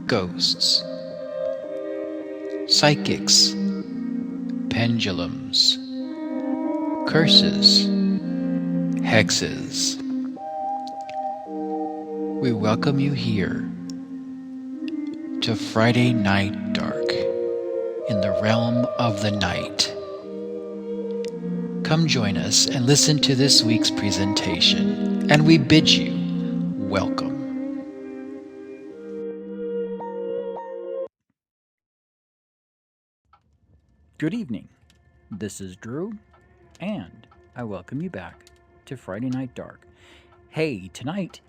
ghosts, psychics, pendulums, curses, hexes. We welcome you here to Friday Night Dark in the realm of the night. Come join us and listen to this week's presentation, and we bid you welcome. Good evening. This is Drew, and I welcome you back to Friday Night Dark. Hey, tonight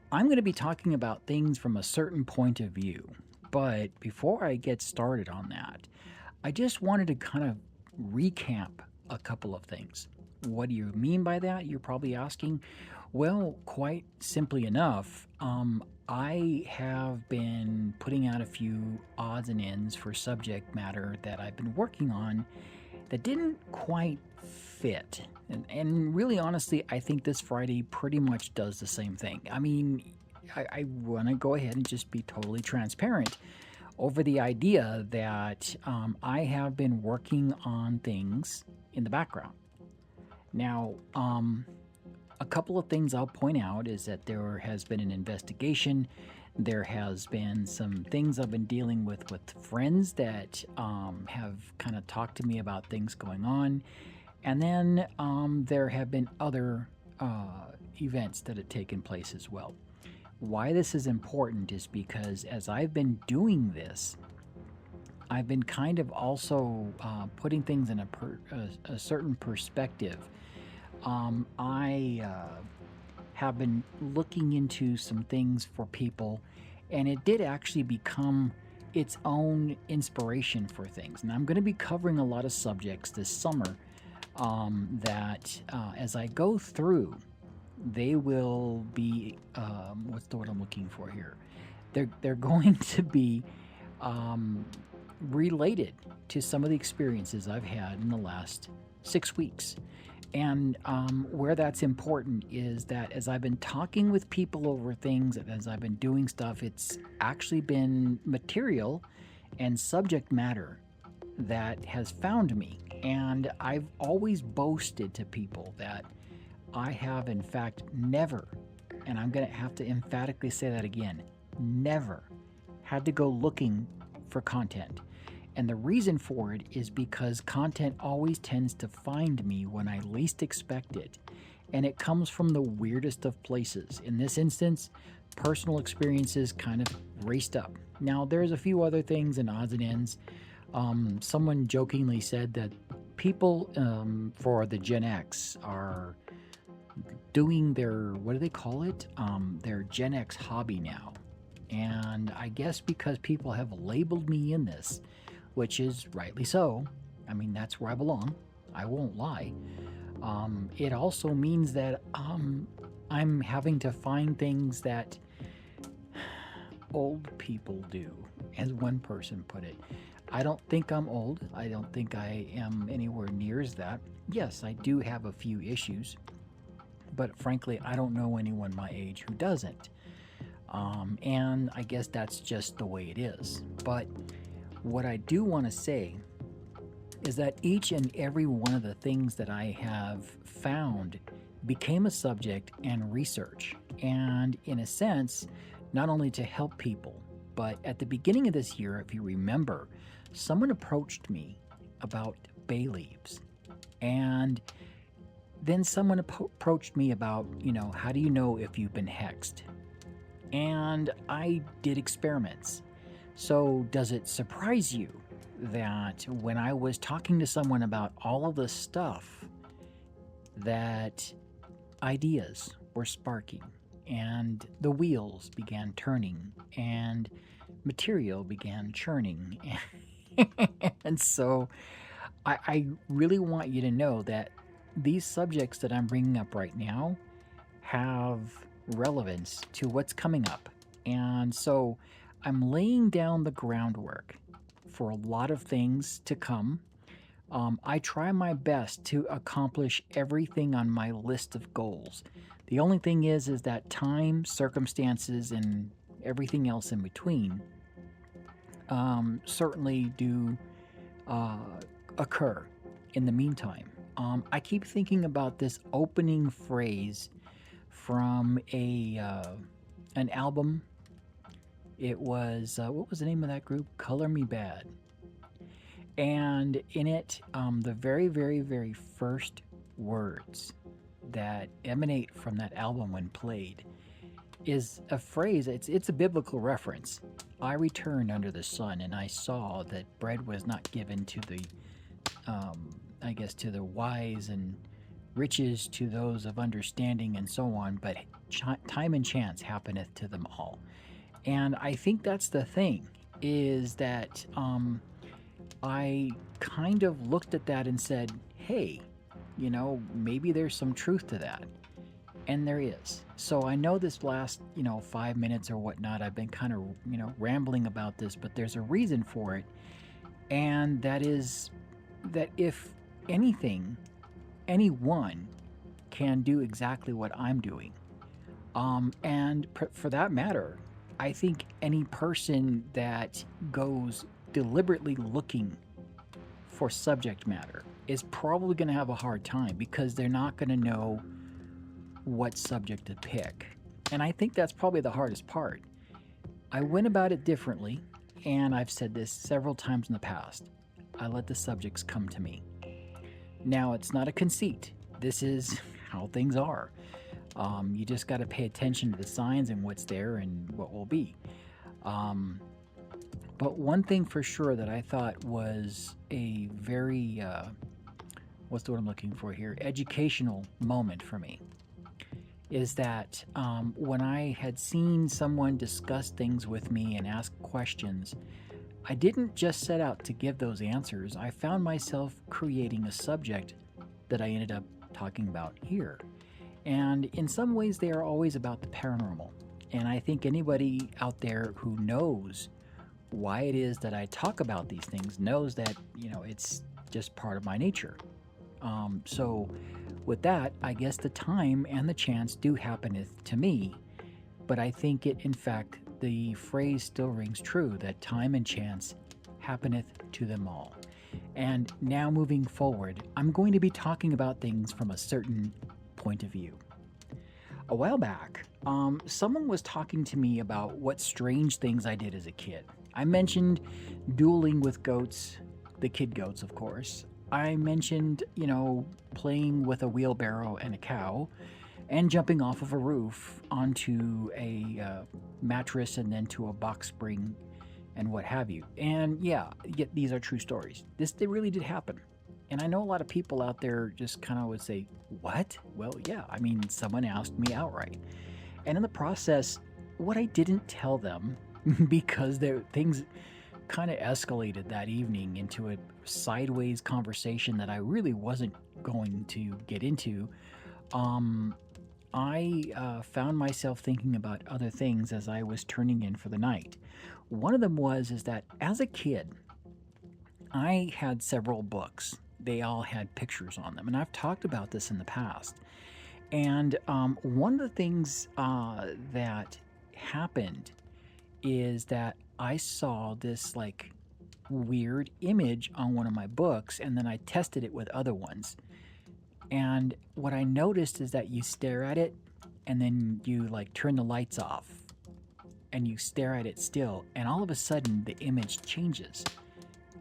I'm going to be talking about things from a certain point of view. But before I get started on that, I just wanted to kind of recap a couple of things. What do you mean by that? You're probably asking. Well, quite simply enough, I have been putting out a few odds and ends for subject matter that I've been working on that didn't quite fit. And really, honestly, I think this Friday pretty much does the same thing. I mean, I want to go ahead and just be totally transparent over the idea that I have been working on things in the background. Now, a couple of things I'll point out is that there has been an investigation. There has been some things I've been dealing with friends that have kind of talked to me about things going on. And then there have been other events that have taken place as well. Why this is important is because as I've been doing this, I've been kind of also putting things in a certain perspective. I have been looking into some things for people, and it did actually become its own inspiration for things. And I'm going to be covering a lot of subjects this summer that as I go through, they will be what's the word I'm looking for here? They're going to be related to some of the experiences I've had in the last 6 weeks. And where that's important is that as I've been talking with people over things, as I've been doing stuff, it's actually been material and subject matter that has found me. And I've always boasted to people that I have, in fact, never, and I'm going to have to emphatically say that again, never had to go looking for content. And the reason for it is because content always tends to find me when I least expect it. And it comes from the weirdest of places. In this instance, personal experiences kind of raced up. Now, there's a few other things and odds and ends. Someone jokingly said that people for the Gen X are doing their, what do they call it? Their Gen X hobby now. And I guess because people have labeled me in this, which is rightly so. I mean, that's where I belong. I won't lie. It also means that I'm having to find things that old people do, as one person put it. I don't think I'm old. I don't think I am anywhere near as that. Yes, I do have a few issues, but frankly, I don't know anyone my age who doesn't. And I guess that's just the way it is. But what I do want to say is that each and every one of the things that I have found became a subject and research. And in a sense, not only to help people, but at the beginning of this year, if you remember, someone approached me about bay leaves. And then someone approached me about, how do you know if you've been hexed? And I did experiments. So, does it surprise you that when I was talking to someone about all of this stuff, that ideas were sparking and the wheels began turning and material began churning? And so, I really want you to know that these subjects that I'm bringing up right now have relevance to what's coming up. And so, I'm laying down the groundwork for a lot of things to come. I try my best to accomplish everything on my list of goals. The only thing is that time, circumstances, and everything else in between certainly do uh, occur in the meantime. I keep thinking about this opening phrase from an album. It was what was the name of that group? Color Me Bad. And in it, the very, very, very first words that emanate from that album when played is a phrase. It's a biblical reference. I returned under the sun, and I saw that bread was not given to the, I guess, to the wise, and riches to those of understanding, and so on. But time and chance happeneth to them all. And I think that's the thing, is that I kind of looked at that and said, hey, maybe there's some truth to that. And there is. So I know this last, 5 minutes or whatnot, I've been kind of, rambling about this, but there's a reason for it. And that is that if anything, anyone can do exactly what I'm doing. And for that matter, I think any person that goes deliberately looking for subject matter is probably going to have a hard time, because they're not going to know what subject to pick. And I think that's probably the hardest part. I went about it differently, and I've said this several times in the past. I let the subjects come to me. Now, it's not a conceit. This is how things are. You just got to pay attention to the signs and what's there and what will be. But one thing for sure that I thought was a very, what's the word I'm looking for here? Educational moment for me is that when I had seen someone discuss things with me and ask questions, I didn't just set out to give those answers. I found myself creating a subject that I ended up talking about here. And in some ways, they are always about the paranormal. And I think anybody out there who knows why it is that I talk about these things knows that, it's just part of my nature. So with that, I guess the time and the chance do happeneth to me. But I think in fact, the phrase still rings true, that time and chance happeneth to them all. And now moving forward, I'm going to be talking about things from a certain point of view. A while back, someone was talking to me about what strange things I did as a kid. I mentioned dueling with goats, the kid goats, of course. I mentioned, playing with a wheelbarrow and a cow, and jumping off of a roof onto a mattress and then to a box spring and what have you. And yeah, these are true stories. They really did happen. And I know a lot of people out there just kind of would say, what? Well, yeah, someone asked me outright. And in the process, what I didn't tell them, because things kind of escalated that evening into a sideways conversation that I really wasn't going to get into, I found myself thinking about other things as I was turning in for the night. One of them is that as a kid, I had several books. They all had pictures on them, and I've talked about this in the past. And one of the things that happened is that I saw this weird image on one of my books, and then I tested it with other ones. And what I noticed is that you stare at it, and then you turn the lights off, and you stare at it still, and all of a sudden the image changes.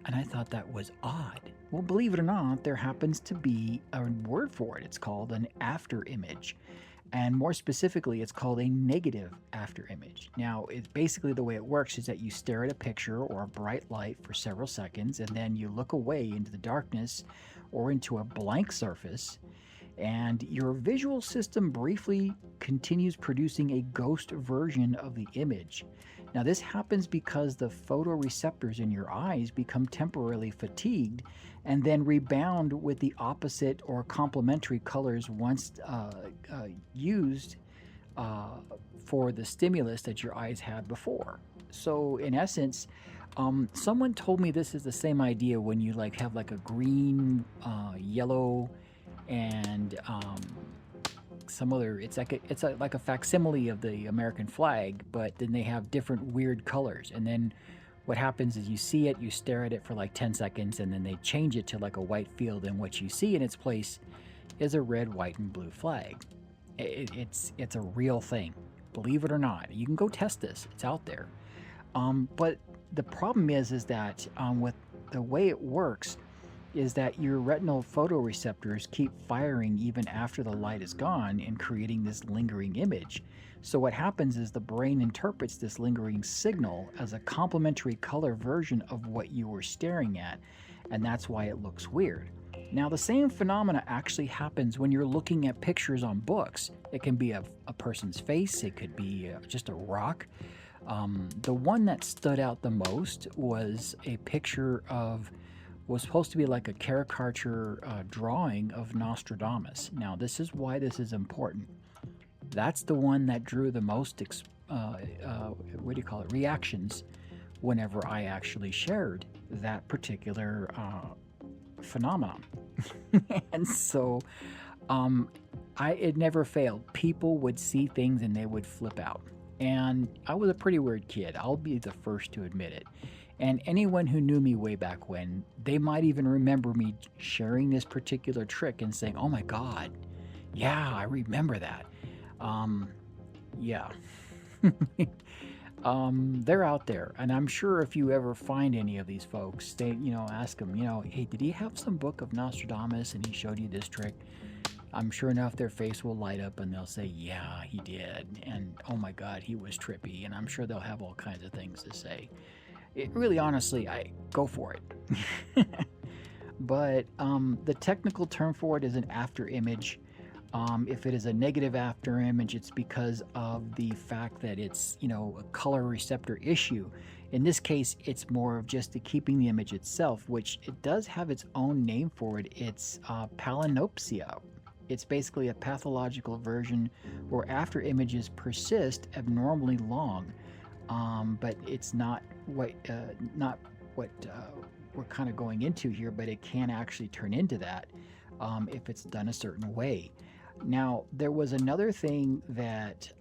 And I thought that was odd. Well, believe it or not, there happens to be a word for it. It's called an after image. And more specifically, it's called a negative after image. Now, it's basically the way it works is that you stare at a picture or a bright light for several seconds, and then you look away into the darkness or into a blank surface, and your visual system briefly continues producing a ghost version of the image. Now, this happens because the photoreceptors in your eyes become temporarily fatigued and then rebound with the opposite or complementary colors once used for the stimulus that your eyes had before. So, in essence, someone told me this is the same idea when you have a green, yellow, and some other. It's like a facsimile of the American flag, but then they have different weird colors. And then What happens is you see it, you stare at it for like 10 seconds, and then they change it to like a white field, and what you see in its place is a red, white, and blue flag. It's a real thing. Believe it or not. You can go test this. It's out there. But the problem is that with the way it works is that your retinal photoreceptors keep firing even after the light is gone and creating this lingering image. So what happens is the brain interprets this lingering signal as a complementary color version of what you were staring at, and that's why it looks weird. Now, the same phenomena actually happens when you're looking at pictures on books. It can be a person's face, it could be just a rock. The one that stood out the most was a picture was supposed to be like a caricature drawing of Nostradamus. Now, this is why this is important. That's the one that drew the most, reactions whenever I actually shared that particular phenomenon. And so it never failed. People would see things and they would flip out. And I was a pretty weird kid. I'll be the first to admit it. And anyone who knew me way back when, they might even remember me sharing this particular trick and saying, oh my God, yeah, I remember that. Yeah. They're out there. And I'm sure if you ever find any of these folks, they, ask them, hey, did he have some book of Nostradamus and he showed you this trick? I'm sure enough their face will light up and they'll say, yeah, he did. And oh my God, he was trippy. And I'm sure they'll have all kinds of things to say. It really, honestly, I go for it. But the technical term for it is an after image. If it is a negative after image, it's because of the fact that it's, a color receptor issue. In this case, it's more of just the keeping the image itself, which it does have its own name for it. It's palinopsia. It's basically a pathological version where after images persist abnormally long, but it's not what we're kind of going into here, but it can actually turn into that if it's done a certain way. Now, there was another thing that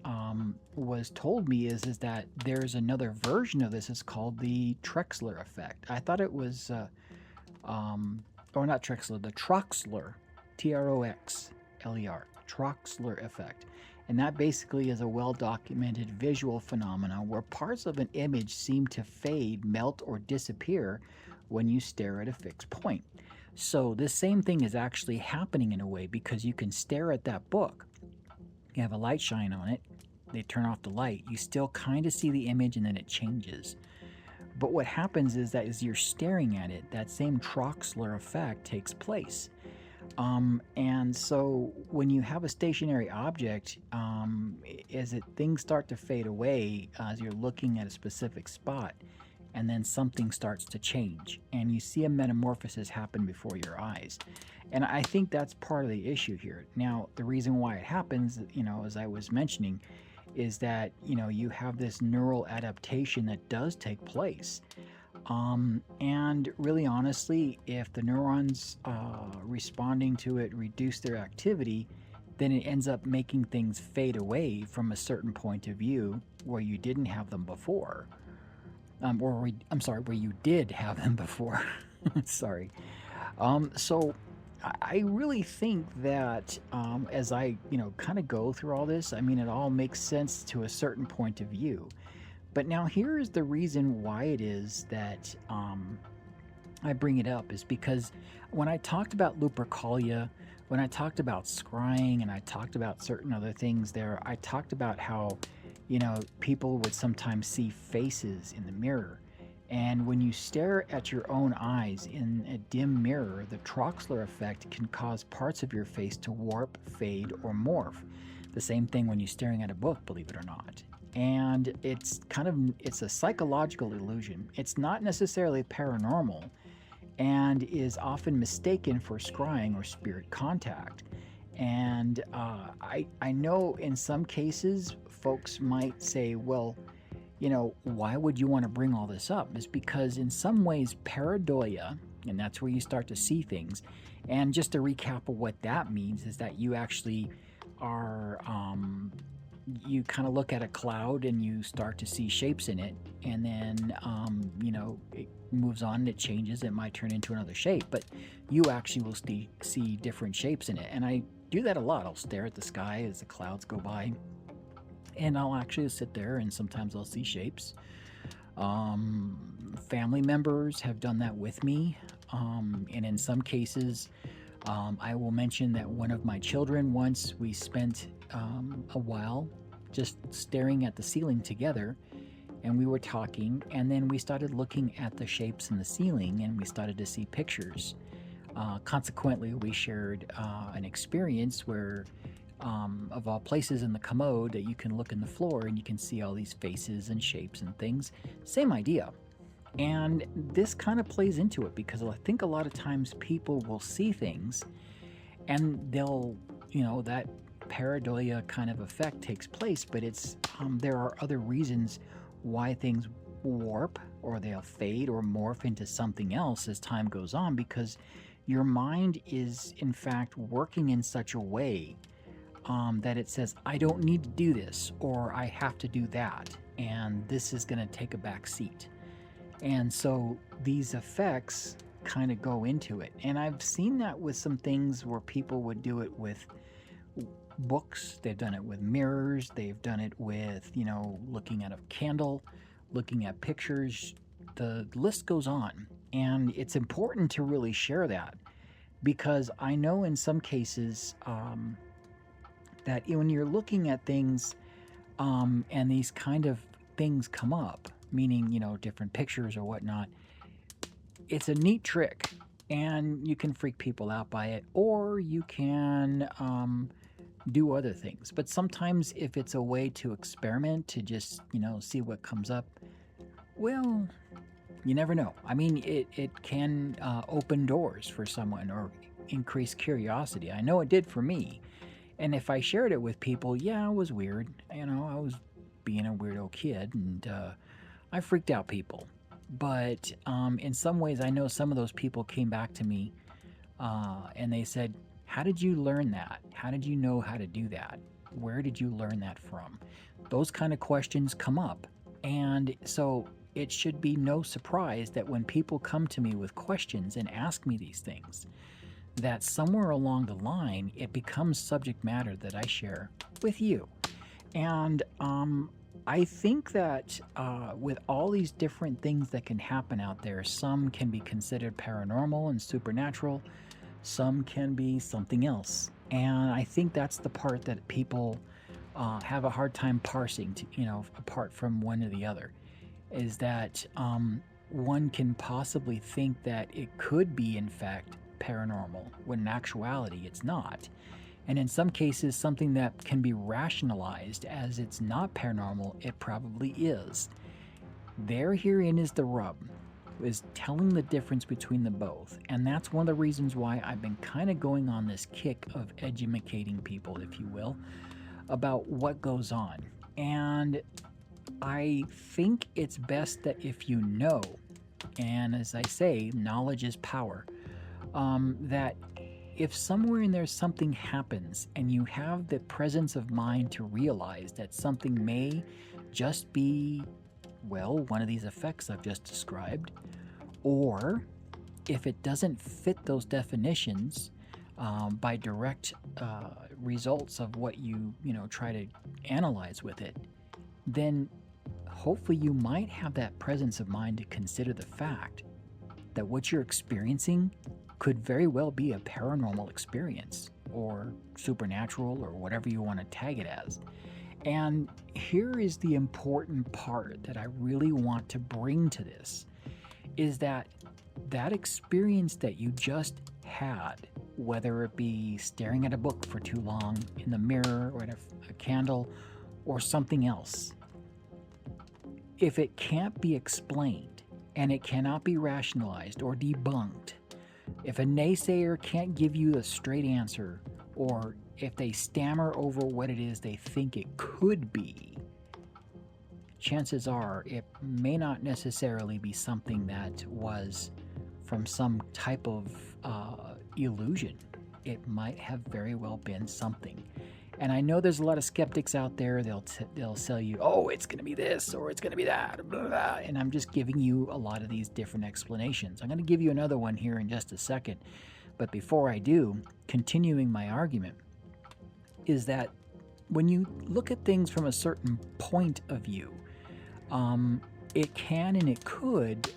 was told me is that there's another version of this. It's called the Trexler effect. I thought it was, or not Trexler, the Troxler, Troxler, Troxler effect. And that basically is a well-documented visual phenomenon where parts of an image seem to fade, melt, or disappear when you stare at a fixed point. So this same thing is actually happening in a way because you can stare at that book. You have a light shine on it. They turn off the light. You still kind of see the image and then it changes. But what happens is that as you're staring at it, that same Troxler effect takes place. And so when you have a stationary object, things start to fade away as you're looking at a specific spot, and then something starts to change, and you see a metamorphosis happen before your eyes. And I think that's part of the issue here. Now, the reason why it happens, as I was mentioning, is that, you have this neural adaptation that does take place. And really honestly, if the neurons responding to it reduce their activity, then it ends up making things fade away from a certain point of view where you didn't have them before. Where you did have them before. Sorry. So I really think that as I, kind of go through all this, it all makes sense to a certain point of view. But now here is the reason why it is that I bring it up is because when I talked about Lupercalia, when I talked about scrying and I talked about certain other things there, I talked about how, people would sometimes see faces in the mirror. And when you stare at your own eyes in a dim mirror, the Troxler effect can cause parts of your face to warp, fade, or morph. The same thing when you're staring at a book, believe it or not. And it's a psychological illusion. It's not necessarily paranormal and is often mistaken for scrying or spirit contact. And I know in some cases folks might say, well, why would you want to bring all this up? It's because in some ways pareidoia, and that's where you start to see things. And just to recap of what that means is that you actually are you kind of look at a cloud and you start to see shapes in it, and then it moves on and it changes. It might turn into another shape, but you actually will see different shapes in it. And I do that a lot. I'll stare at the sky as the clouds go by, and I'll actually sit there, and sometimes I'll see shapes. Family members have done that with me, and in some cases, I will mention that one of my children, once we spent a while just staring at the ceiling together, and we were talking, and then we started looking at the shapes in the ceiling, and we started to see pictures. Consequently, we shared an experience where, of all places in the commode, that you can look in the floor and you can see all these faces and shapes and things. Same idea. And this kind of plays into it, because I think a lot of times people will see things and they'll, that pareidolia kind of effect takes place, but it's there are other reasons why things warp, or they'll fade or morph into something else as time goes on, because your mind is in fact working in such a way that it says, I don't need to do this, or I have to do that, and this is going to take a back seat. And so these effects kind of go into it. And I've seen that with some things where people would do it with books, they've done it with mirrors, they've done it with, looking at a candle, looking at pictures. The list goes on. And it's important to really share that, because I know in some cases that when you're looking at things and these kind of things come up, meaning, different pictures or whatnot, it's a neat trick, and you can freak people out by it, or you can do other things. But sometimes if it's a way to experiment, to just, see what comes up, well, you never know. I mean, it can open doors for someone or increase curiosity. I know it did for me. And if I shared it with people, yeah, it was weird. I was being a weirdo kid, and I freaked out people. But in some ways, I know some of those people came back to me and they said, how did you learn that? How did you know how to do that? Where did you learn that from? Those kind of questions come up. And so it should be no surprise that when people come to me with questions and ask me these things, that somewhere along the line, it becomes subject matter that I share with you. And I think that with all these different things that can happen out there, some can be considered paranormal and supernatural, some can be something else. And I think that's the part that people have a hard time parsing, apart from one or the other, is that one can possibly think that it could be, in fact, paranormal, when in actuality it's not. And in some cases, something that can be rationalized as it's not paranormal, it probably is. Herein is the rub, is telling the difference between the both. And that's one of the reasons why I've been kind of going on this kick of educating people, if you will, about what goes on. And I think it's best that if you know, and as I say, knowledge is power, that if somewhere in there something happens and you have the presence of mind to realize that something may just be, one of these effects I've just described, or if it doesn't fit those definitions by direct results of what you try to analyze with it, then hopefully you might have that presence of mind to consider the fact that what you're experiencing could very well be a paranormal experience or supernatural or whatever you want to tag it as. And here is the important part that I really want to bring to this, is that experience that you just had, whether it be staring at a book for too long, in the mirror, or at a candle, or something else, if it can't be explained and it cannot be rationalized or debunked, if a naysayer can't give you a straight answer, or if they stammer over what it is they think it could be, chances are it may not necessarily be something that was from some type of illusion. It might have very well been something. And I know there's a lot of skeptics out there. They'll tell you, oh, it's going to be this or it's going to be that, blah, blah, blah. And I'm just giving you a lot of these different explanations. I'm going to give you another one here in just a second. But before I do, continuing my argument, is that when you look at things from a certain point of view, it can and it could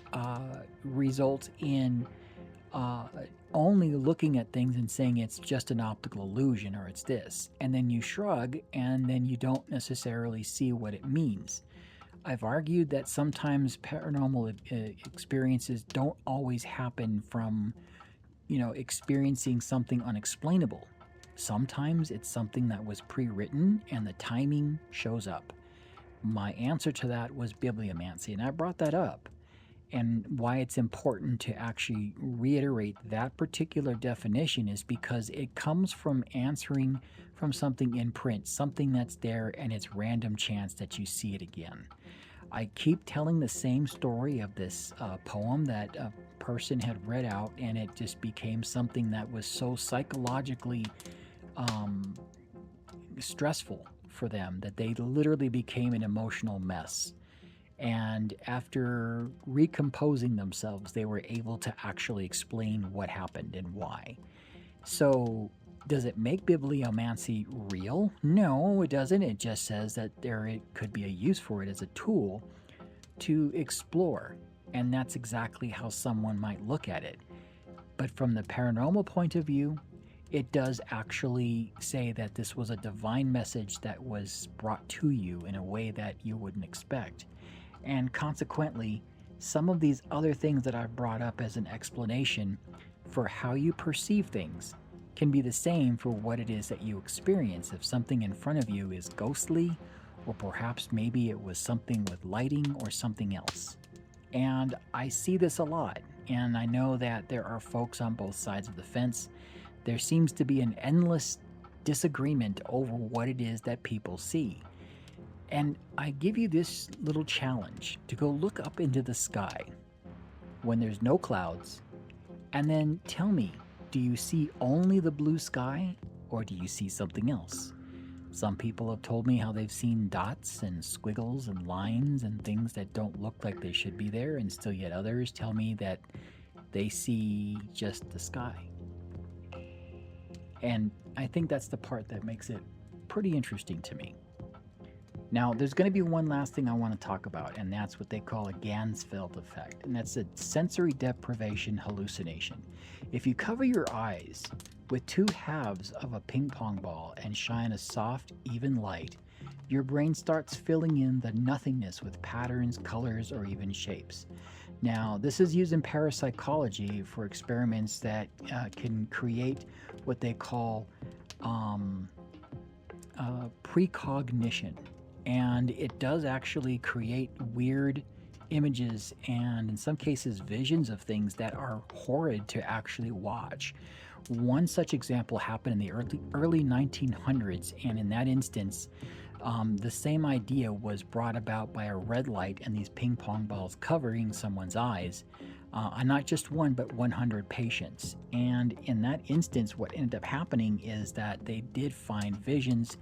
result in only looking at things and saying it's just an optical illusion or it's this. And then you shrug and then you don't necessarily see what it means. I've argued that sometimes paranormal experiences don't always happen from, experiencing something unexplainable. Sometimes it's something that was pre-written and the timing shows up. My answer to that was bibliomancy, and I brought that up. And why it's important to actually reiterate that particular definition is because it comes from answering from something in print, something that's there, and it's random chance that you see it again. I keep telling the same story of this poem that a person had read out, and it just became something that was so psychologically stressful for them that they literally became an emotional mess. And after recomposing themselves, they were able to actually explain what happened and why. So, does it make bibliomancy real? No, it doesn't. It just says that it could be a use for it as a tool to explore. And that's exactly how someone might look at it. But from the paranormal point of view, it does actually say that this was a divine message that was brought to you in a way that you wouldn't expect. And consequently, some of these other things that I've brought up as an explanation for how you perceive things can be the same for what it is that you experience. If something in front of you is ghostly, or perhaps maybe it was something with lighting or something else. And I see this a lot, and I know that there are folks on both sides of the fence. There seems to be an endless disagreement over what it is that people see. And I give you this little challenge to go look up into the sky when there's no clouds, and then tell me, do you see only the blue sky or do you see something else? Some people have told me how they've seen dots and squiggles and lines and things that don't look like they should be there, and still yet others tell me that they see just the sky. And I think that's the part that makes it pretty interesting to me. Now, there's going to be one last thing I want to talk about, and that's what they call a Ganzfeld effect, and that's a sensory deprivation hallucination. If you cover your eyes with two halves of a ping pong ball and shine a soft, even light, your brain starts filling in the nothingness with patterns, colors, or even shapes. Now, this is used in parapsychology for experiments that can create what they call precognition. And it does actually create weird images and, in some cases, visions of things that are horrid to actually watch. One such example happened in the early 1900s, and in that instance, the same idea was brought about by a red light and these ping pong balls covering someone's eyes, not just one, but 100 patients. And in that instance, what ended up happening is that they did find visions,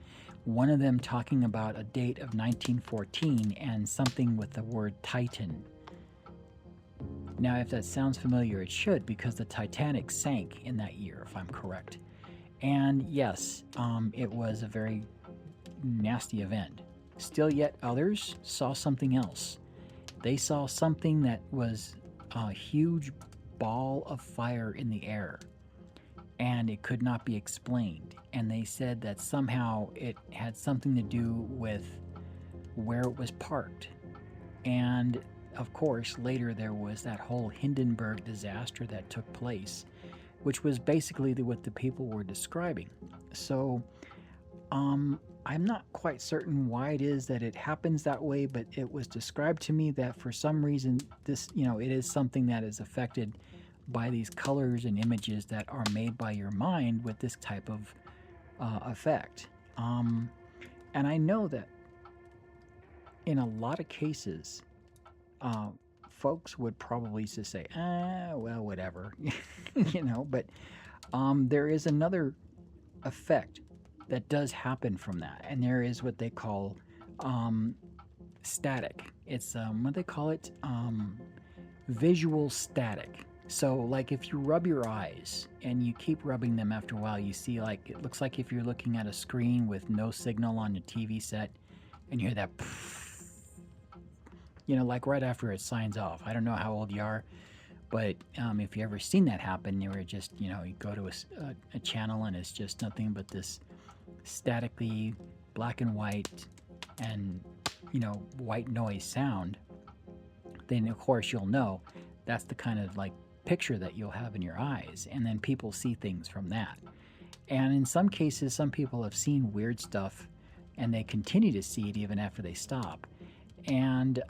one of them talking about a date of 1914 and something with the word Titan. Now, if that sounds familiar, it should, because the Titanic sank in that year, if I'm correct. And yes, it was a very nasty event. Still yet others saw something else. They saw something that was a huge ball of fire in the air, and it could not be explained. And they said that somehow it had something to do with where it was parked. And of course, later there was that whole Hindenburg disaster that took place, which was basically what the people were describing. So, I'm not quite certain why it is that it happens that way, but it was described to me that for some reason this, it is something that is affected by these colors and images that are made by your mind with this type of effect. And I know that in a lot of cases, folks would probably just say, well, whatever, but there is another effect that does happen from that. And there is what they call static. It's what they call it, visual static. So like if you rub your eyes and you keep rubbing them, after a while you see, like, it looks like if you're looking at a screen with no signal on the TV set, and you hear that, like right after it signs off. I don't know how old you are, but if you ever seen that happen, you were just, you go to a channel and it's just nothing but this statically black and white and, white noise sound, then of course you'll know that's the kind of like picture that you'll have in your eyes. And then people see things from that. And in some cases, some people have seen weird stuff and they continue to see it even after they stop. And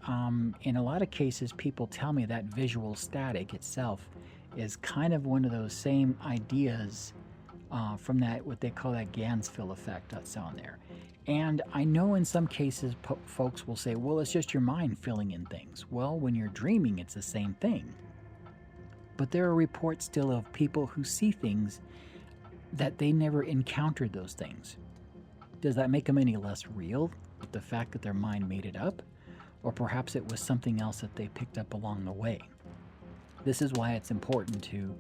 in a lot of cases, people tell me that visual static itself is kind of one of those same ideas from that, what they call that Ganzfeld effect that's on there. And I know in some cases, folks will say, well, it's just your mind filling in things. Well, when you're dreaming, it's the same thing. But there are reports still of people who see things that they never encountered those things. Does that make them any less real, the fact that their mind made it up? Or perhaps it was something else that they picked up along the way. This is why it's important to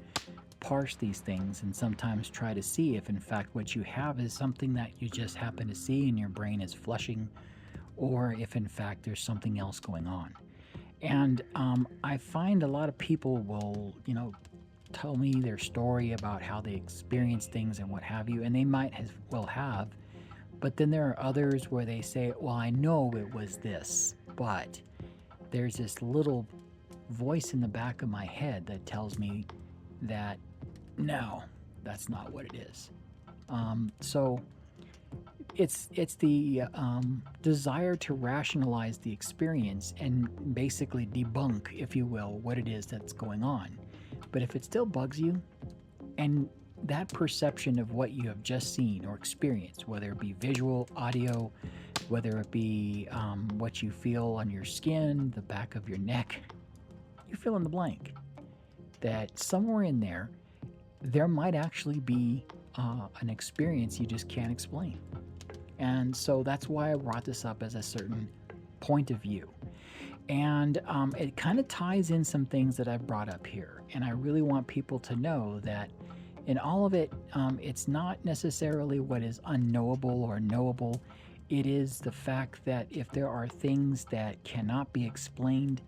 parse these things and sometimes try to see if in fact what you have is something that you just happen to see and your brain is flushing, or if in fact there's something else going on. And I find a lot of people will, tell me their story about how they experience things and what have you, and they might as well have. But then there are others where they say, well, I know it was this, but there's this little voice in the back of my head that tells me that, no, that's not what it is. So it's the desire to rationalize the experience and basically debunk, if you will, what it is that's going on. But if it still bugs you, and that perception of what you have just seen or experienced, whether it be visual, audio, whether it be what you feel on your skin, the back of your neck, you fill in the blank, that somewhere in there might actually be an experience you just can't explain. And so that's why I brought this up as a certain point of view. And it kind of ties in some things that I've brought up here. And I really want people to know that in all of it, it's not necessarily what is unknowable or knowable. It is the fact that if there are things that cannot be explained,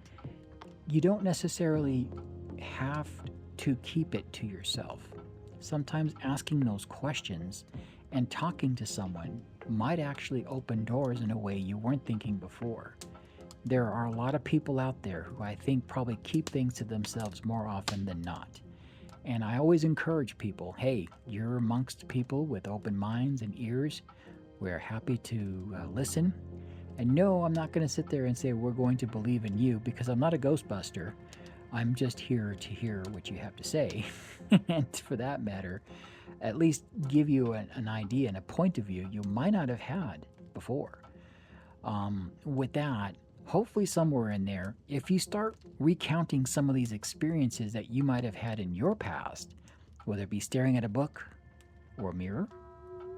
you don't necessarily have to keep it to yourself. Sometimes asking those questions and talking to someone might actually open doors in a way you weren't thinking before. There are a lot of people out there who I think probably keep things to themselves more often than not. And I always encourage people, hey, you're amongst people with open minds and ears. We're happy to listen. And no, I'm not going to sit there and say we're going to believe in you, because I'm not a Ghostbuster. I'm just here to hear what you have to say. And for that matter, at least give you an idea and a point of view you might not have had before. With that, hopefully somewhere in there, if you start recounting some of these experiences that you might have had in your past, whether it be staring at a book or a mirror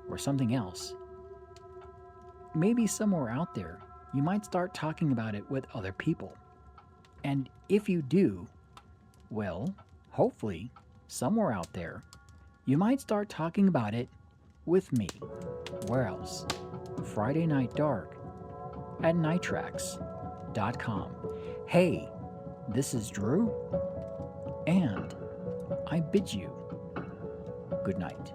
or something else, maybe somewhere out there, you might start talking about it with other people. And if you do, well, hopefully, somewhere out there, you might start talking about it with me. Where else? Friday Night Dark at nitrax.com. Hey, this is Drew, and I bid you good night.